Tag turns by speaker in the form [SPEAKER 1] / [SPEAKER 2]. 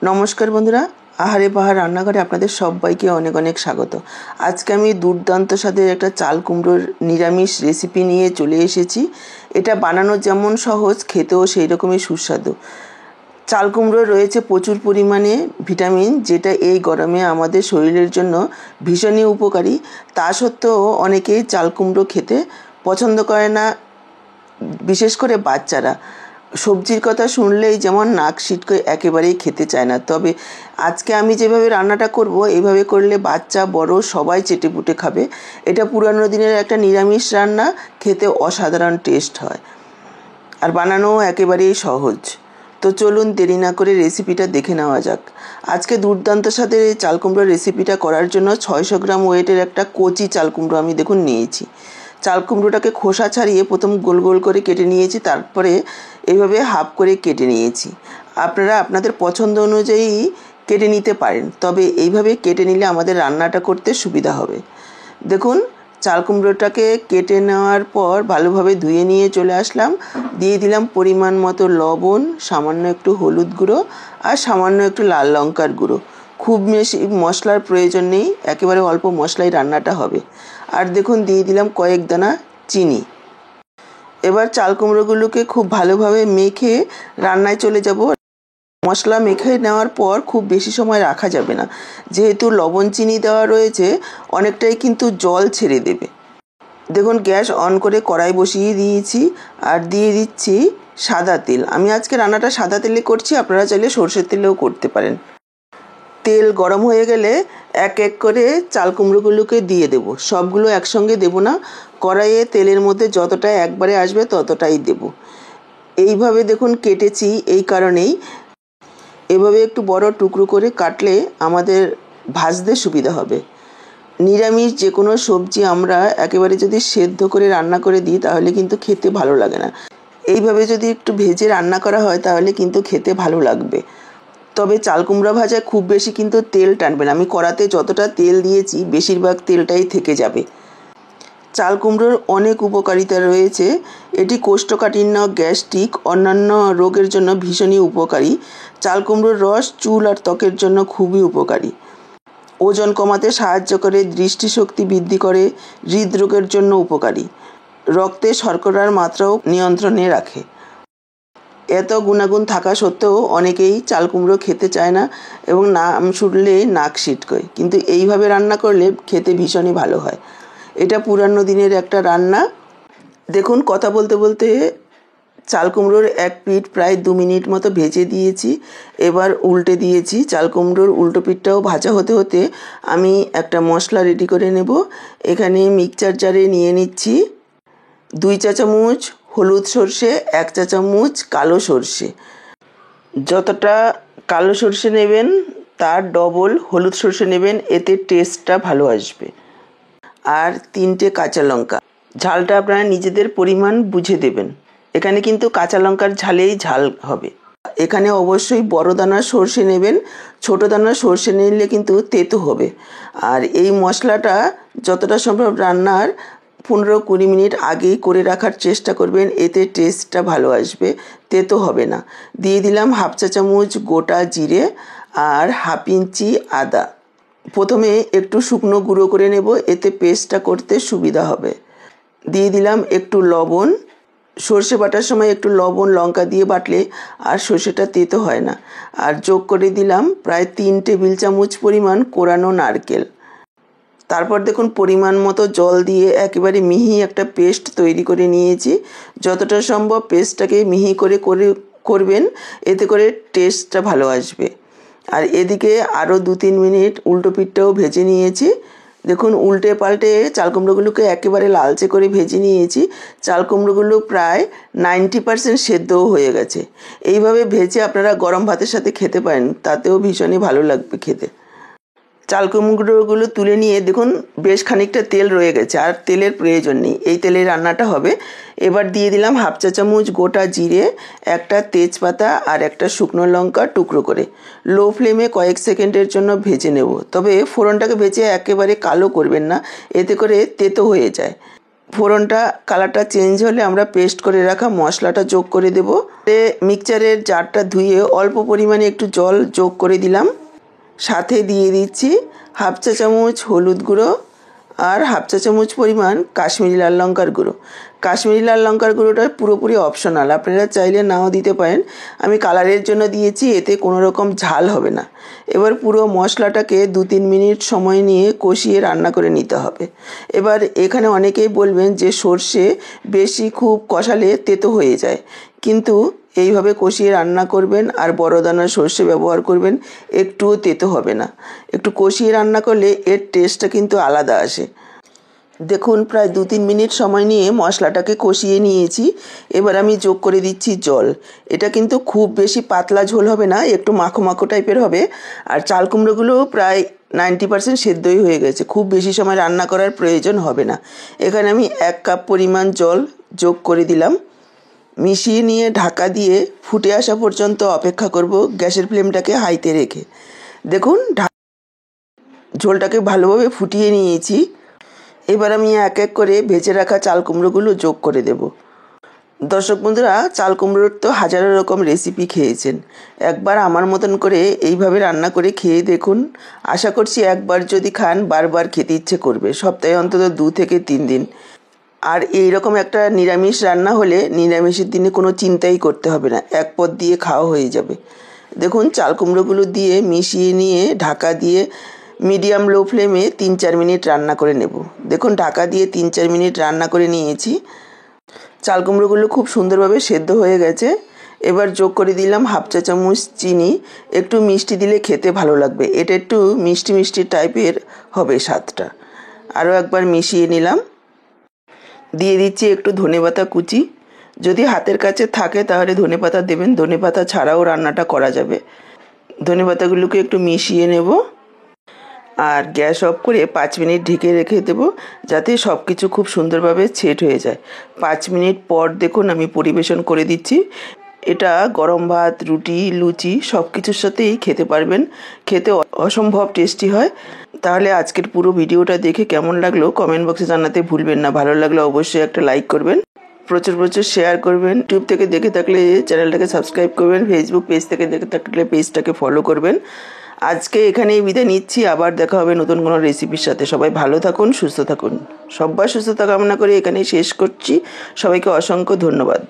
[SPEAKER 1] নমস্কার বন্ধুরা, আহারে বাহার রান্নাঘরে আপনাদের সবাইকে অনেক অনেক স্বাগত। আজকে আমি দুর্দান্ত স্বাদের একটা চাল কুমড়োর নিরামিষ রেসিপি নিয়ে চলে এসেছি। এটা বানানো যেমন সহজ, খেতেও সেই রকমই সুস্বাদু। চাল কুমড়োর রয়েছে প্রচুর পরিমাণে ভিটামিন, যেটা এই গরমে আমাদের শরীরের জন্য ভীষণই উপকারী। তা সত্ত্বেও অনেকেই চাল কুমড়ো খেতে পছন্দ করে না, বিশেষ করে বাচ্চারা। সবজির কথা শুনলেই যেমন নাক সিটকে একেবারেই খেতে চায় না। তবে আজকে আমি যেভাবে রান্নাটা করব, এইভাবে করলে বাচ্চা বড় সবাই চেটেপুটে খাবে। এটা পুরানো দিনের একটা নিরামিষ রান্না, খেতে অসাধারণ টেস্ট হয় আর বানানোও একেবারেই সহজ। তো চলুন দেরি না করে রেসিপিটা দেখে নেওয়া যাক। আজকে দুর্দান্ত স্বাদের এই চাল কুমড়োর রেসিপিটা করার জন্য 600 গ্রাম ওয়েটের একটা কচি চাল কুমড়ো আমি দেখুন নিয়েছি। চাল কুমড়োটাকে খোসা ছাড়িয়ে প্রথম গোল গোল করে কেটে নিয়েছি, তারপরে এইভাবে হাফ করে কেটে নিয়েছি। আপনারা আপনাদের পছন্দ অনুযায়ী কেটে নিতে পারেন, তবে এইভাবে কেটে নিলে আমাদের রান্নাটা করতে সুবিধা হবে। দেখুন, চাল কুমড়োটাকে কেটে নেওয়ার পর ভালোভাবে ধুয়ে নিয়ে চলে আসলাম। দিয়ে দিলাম পরিমাণ মতো লবণ, সামান্য একটু হলুদ গুঁড়ো আর সামান্য একটু লাল লঙ্কার গুঁড়ো। খুব বেশি মশলার প্রয়োজন নেই, একেবারে অল্প মশলাই রান্নাটা হবে। আর দেখুন, দিয়ে দিলাম কয়েক দানা চিনি। এবার চাল কুমড়োগুলোকে খুব ভালোভাবে মেখে রান্নায় চলে যাব। মশলা মেখে নেওয়ার পর খুব বেশি সময় রাখা যাবে না, যেহেতু লবণ চিনি দেওয়া রয়েছে, অনেকটাই কিন্তু জল ছেড়ে দেবে। দেখুন, গ্যাস অন করে কড়াই বসিয়ে দিয়েছি আর দিয়ে দিচ্ছি সাদা তেল। আমি আজকে রান্নাটা সাদা তেলে করছি, আপনারা চাইলে সরষের তেলেও করতে পারেন। তেল গরম হয়ে গেলে এক এক করে চাল কুমড়োগুলোকে দিয়ে দেব। সবগুলো একসঙ্গে দেব না, কড়াইয়ে তেলের মধ্যে যতটা একবারে আসবে ততটাই দেব। এইভাবে দেখুন কেটেছি এই কারণেই, এভাবে একটু বড় টুকরো করে কাটলে আমাদের ভাজতে সুবিধা হবে। নিরামিষ যে কোনো সবজি আমরা একেবারে যদি সেদ্ধ করে রান্না করে দিই তাহলে কিন্তু খেতে ভালো লাগে না। এইভাবে যদি একটু ভেজে রান্না করা হয় তাহলে কিন্তু খেতে ভালো লাগবে। তবে চাল কুমড়া ভাজায় খুব বেশি কিন্তু তেল টানবে না। আমি কড়াতে যতটা তেল দিয়েছি বেশিরভাগ তেলটাই থেকে যাবে। চাল কুমড়োর অনেক উপকারিতা রয়েছে। এটি কোষ্ঠকাঠিন্য, গ্যাস্ট্রিক, অন্যান্য রোগের জন্য ভীষণই উপকারী। চাল কুমড়োর রস চুল আর ত্বকের জন্য খুবই উপকারী। ওজন কমাতে সাহায্য করে, দৃষ্টিশক্তি বৃদ্ধি করে, হৃদরোগের জন্য উপকারী, রক্তে শর্করার মাত্রাও নিয়ন্ত্রণে রাখে। এত গুণাগুণ থাকা সত্ত্বেও অনেকেই চাল কুমড়ো খেতে চায় না এবং নাম শুনলেই নাক সিটকোয়, কিন্তু এইভাবে রান্না করলে খেতে ভীষণই ভালো হয়। এটা পুরানো দিনের একটা রান্না। দেখুন, কথা বলতে বলতে চাল কুমড়োর এক পিঠ প্রায় 2 মিনিট মতো ভেজে দিয়েছি। এবার উল্টে দিয়েছি। চাল কুমড়োর উল্টো পিঠটাও ভাজা হতে হতে আমি একটা মশলা রেডি করে নেব। এখানে মিক্সচার জারে নিয়ে নিচ্ছি 2 চা চামচ হলুদ সর্ষে, 1 চা চামচ কালো সর্ষে। যতটা কালো সর্ষে নেবেন তার ডবল হলুদ সর্ষে নেবেন, এতে টেস্টটা ভালো আসবে। আর 3টে কাঁচা লঙ্কা। ঝালটা আপনারা নিজেদের পরিমাণ বুঝে দেবেন। এখানে কিন্তু কাঁচা লঙ্কার ঝালেই ঝাল হবে। এখানে অবশ্যই বড় দানার সর্ষে নেবেন, ছোট দানার সর্ষে নিলে কিন্তু তেতো হবে। আর এই মশলাটা যতটা সম্ভব রান্নার 15-20 মিনিট আগেই করে রাখার চেষ্টা করবেন, এতে টেস্টটা ভালো আসবে, তেতো হবে না। দিয়ে দিলাম 1/2 চা চামচ গোটা জিরে আর 1/2 ইঞ্চি আদা। প্রথমে একটু শুকনো গুঁড়ো করে নেব, এতে পেস্টটা করতে সুবিধা হবে। দিয়ে দিলাম একটু লবণ। সর্ষে বাটার সময় একটু লবণ লঙ্কা দিয়ে বাটলে আর সর্ষেটা তেতো হয় না। আর যোগ করে দিলাম প্রায় 3 টেবিল চামচ পরিমাণ কোরানো নারকেল। তারপর দেখুন, পরিমাণ মতো জল দিয়ে একেবারে মিহি একটা পেস্ট তৈরি করে নিয়েছি। যতটা সম্ভব পেস্টটাকে মিহি করে করবেন, এতে করে টেস্টটা ভালো আসবে। আর এদিকে আরও 2-3 মিনিট উল্টো পিঠটাও ভেজে নিয়েছি। দেখুন, উল্টে পাল্টে চাল কুমড়োগুলোকে একেবারে লালচে করে ভেজে নিয়েছি। চাল কুমড়োগুলো প্রায় 90% সেদ্ধও হয়ে গেছে। এইভাবে ভেজে আপনারা গরম ভাতের সাথে খেতে পারেন, তাতেও ভীষণই ভালো লাগবে খেতে। চাল কুমড়োগুলো তুলে নিয়ে দেখুন বেশ খানিকটা তেল রয়ে গেছে, আর তেলের প্রয়োজন নেই, এই তেলে রান্নাটা হবে। এবার দিয়ে দিলাম 1/2 চা চামচ গোটা জিরে, একটা তেজপাতা আর একটা শুকনো লঙ্কা টুকরো করে। লো ফ্লেমে কয়েক সেকেন্ডের জন্য ভেজে নেব। তবে ফোড়নটাকে ভেজে একেবারে কালো করবেন না, এতে করে তেতো হয়ে যায়। ফোড়নটা কালারটা চেঞ্জ হলে আমরা পেস্ট করে রাখা মশলাটা যোগ করে দেব। মিক্সচারের জারটা ধুয়ে অল্প পরিমাণে একটু জল যোগ করে দিলাম। সাথে দিয়ে দিচ্ছি হাফ চা চামচ হলুদ গুঁড়ো আর হাফ চা চামচ পরিমাণ কাশ্মীরি লাল লঙ্কার গুঁড়ো। কাশ্মীরি লাল লঙ্কার গুঁড়োটা পুরোপুরি অপশনাল, আপনারা চাইলে নাও দিতে পারেন। আমি কালারের জন্য দিয়েছি, এতে কোনো রকম ঝাল হবে না। এবার পুরো মশলাটাকে 2-3 মিনিট সময় নিয়ে কষিয়ে রান্না করে নিতে হবে। এবার এখানে অনেকেই বলবেন যে সর্ষে বেশি খুব কষালে তেতো হয়ে যায়, কিন্তু এইভাবে কষিয়ে রান্না করবেন আর বড় দানার সর্ষে ব্যবহার করবেন, একটুও তেতো হবে না। একটু কষিয়ে রান্না করলে এর টেস্টটা কিন্তু আলাদা আসে। দেখুন প্রায় 2-3 মিনিট সময় নিয়ে মশলাটাকে কষিয়ে নিয়েছি। এবার আমি যোগ করে দিচ্ছি জল। এটা কিন্তু খুব বেশি পাতলা ঝোল হবে না, একটু মাখো মাখো টাইপের হবে। আর চাল কুমড়োগুলো প্রায় 90% সেদ্ধই হয়ে গেছে, খুব বেশি সময় রান্না করার প্রয়োজন হবে না। এখানে আমি 1 কাপ পরিমাণ জল যোগ করে দিলাম। মিশিয়ে নিয়ে ঢাকা দিয়ে ফুটে আসা পর্যন্ত অপেক্ষা করব, গ্যাসের ফ্লেমটাকে হাইতে রেখে। দেখুন ঝোলটাকে ভালোভাবে ফুটিয়ে নিয়েছি। এবার আমি এক এক করে ভেজে রাখা চাল কুমড়োগুলো যোগ করে দেব। দর্শক বন্ধুরা, চাল কুমড়োর তো হাজারো রকম রেসিপি খেয়েছেন, একবার আমার মতন করে এইভাবে রান্না করে খেয়ে দেখুন। আশা করছি একবার যদি খান বারবার খেতে ইচ্ছে করবে, সপ্তাহে অন্তত 2 থেকে 3 দিন। আর এই রকম একটা নিরামিষ রান্না হলে নিরামিষের দিনে কোনো চিন্তাই করতে হবে না, এক পদ দিয়ে খাওয়া হয়ে যাবে। দেখুন চাল কুমড়োগুলো দিয়ে মিশিয়ে নিয়ে ঢাকা দিয়ে মিডিয়াম লো ফ্লেমে 3-4 মিনিট রান্না করে নেব। দেখুন ঢাকা দিয়ে 3-4 মিনিট রান্না করে নিয়েছি। চাল কুমড়োগুলো খুব সুন্দরভাবে সেদ্ধ হয়ে গেছে। এবার যোগ করে দিলাম হাফ চা চামচ চিনি। একটু মিষ্টি দিলে খেতে ভালো লাগবে, এটা একটু মিষ্টি মিষ্টি টাইপের হবে স্বাদটা। আরও একবার মিশিয়ে নিলাম। দিয়ে দিচ্ছি একটু ধনেপাতা কুচি, যদি হাতের কাছে থাকে তাহলে ধনেপাতা দেবেন, ধনেপাতা ছাড়াও রান্নাটা করা যাবে। ধনেপাতাগুলোকে একটু মিশিয়ে নেব আর গ্যাস অফ করে 5 মিনিট ঢেকে রেখে দেবো, যাতে সব কিছু খুব সুন্দরভাবে সেট হয়ে যায়। 5 মিনিট পর দেখুন আমি পরিবেশন করে দিচ্ছি। এটা গরম ভাত, রুটি, লুচি সব কিছুর সাথেই খেতে পারবেন, খেতে অসম্ভব টেস্টি হয়। তাহলে আজকের পুরো ভিডিওটা দেখে কেমন লাগলো কমেন্ট বক্সে জানাতে ভুলবেন না। ভালো লাগলে অবশ্যই একটা লাইক করবেন, প্রচুর প্রচুর শেয়ার করবেন। ইউটিউব থেকে দেখে থাকলে চ্যানেলটাকে সাবস্ক্রাইব করবেন, ফেসবুক পেজ থেকে দেখে থাকলে পেজটাকে ফলো করবেন। আজকে এখানেই বিদায় নিচ্ছি, আবার দেখা হবে নতুন কোনো রেসিপির সাথে। সবাই ভালো থাকুন, সুস্থ থাকুন। সবার সুস্থতা কামনা করে এখানেই শেষ করছি। সবাইকে অসংখ্য ধন্যবাদ।